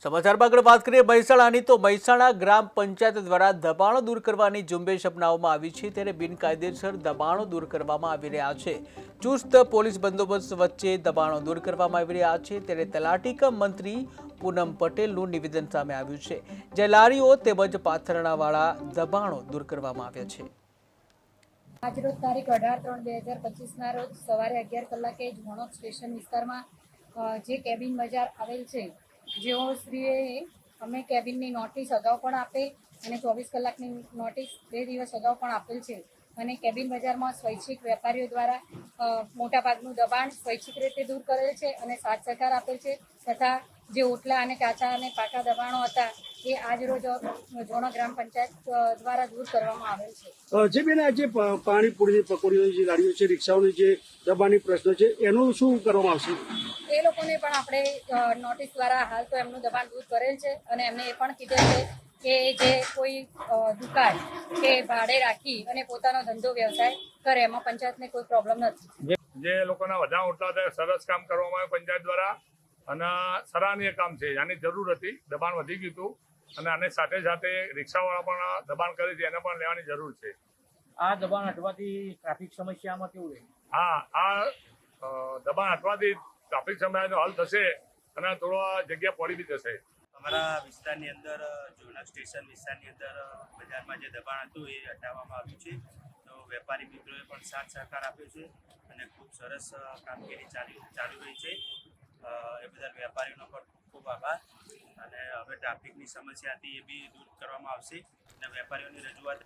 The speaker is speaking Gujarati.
સમાચારમાં આગળ વાત કરીએ મહેસાણાની તો મહેસાણા ગ્રામ પંચાયત દ્વારા દબાણો દૂર કરવાની ઝુંબેશ અપનાવવામાં આવી છે ત્યારે બિનકાયદેસર દબાણો દૂર કરવામાં આવી રહ્યા છે। ચુસ્ત પોલીસ બંદોબસ્ત વચ્ચે દબાણો દૂર કરવામાં આવી રહ્યા છે ત્યારે તલાટી કમ મંત્રી પૂનમ પટેલનું નિવેદન સામે આવ્યું છે જે લારીઓ તેમજ પાથરણાવાળા દબાણો દૂર કરવામાં આવ્યા છે। આજરોજ તારીખ 18/3/2025ના રોજ સવારે 11 કલાકે ઝોણોદ સ્ટેશન વિસ્તારમાં જે કેબિન બજાર આવેલ છે જેઓ શ્રીએ અમે કેબિનની નોટિસ અગાઉ પણ આપેલ અને 24 કલાકની નોટિસ 2 દિવસ અગાઉ પણ આપેલ છે અને કેબિન બજારમાં સ્વૈચ્છિક વેપારીઓ દ્વારા મોટાભાગનું દબાણ સ્વૈચ્છિક રીતે દૂર કરેલ છે અને સાથ સહકાર આપેલ છે તથા જે ઓટલા અને કાચા અને પાકા દબાણો હતા એ આજરોજ ઝોણોદ ગ્રામ પંચાયત દ્વારા દૂર કરવામાં આવેલ છે। જે બેન આજે પાણીપુરીની પકોડીઓની જે ગાડીઓ છે રિક્ષાઓની જે દબાણની પ્રશ્ન છે એનું શું કરવામાં આવશે? એ લોકોને પણ આપણે નોટિસ દ્વારા હાલ તો એમનું દબાણ દૂર કરેલ છે અને એમને એ પણ કીધેલ છે કે જે કોઈ દુકાન કે ભાડે રાખી અને પોતાનો ધંધો વ્યવસાય કરે એમાં પંચાયતને કોઈ પ્રોબ્લેમ નથી। જે લોકોના વધારે ઓટલા હતા સરસ કામ કરવામાં આવ્યું પંચાયત દ્વારા અને સરાહનીય કામ છે। આની જરૂર હતી, દબાણ વધી ગયું હતું અને આની સાથે સાથે રિક્ષાવાળા પણ દબાણ કરે છે એને પણ લેવાની જરૂર છે। આ દબાણ હટવાથી ટ્રાફિક સમસ્યામાં કેવું રહે? હા, આ દબાણ હટવાથી ટ્રાફિક સમસ્યાનો હલ થશે અને થોડો જગ્યા પડી બી જશે। અમારા વિસ્તારની અંદર ઝોનલ સ્ટેશન વિસ્તારની અંદર બજારમાં જે દબાણ હતું એ હટાવવામાં આવ્યું છે। તો વેપારી મિત્રોએ પણ સાથ સહકાર આપ્યો છે અને ખૂબ સરસ કામગીરી ચાલુ રહી છે। એ બધા વેપારીઓનો પણ ખૂબ આભાર અને હવે ટ્રાફિકની સમસ્યા હતી એ બી દૂર કરવામાં આવશે અને વેપારીઓની રજૂઆત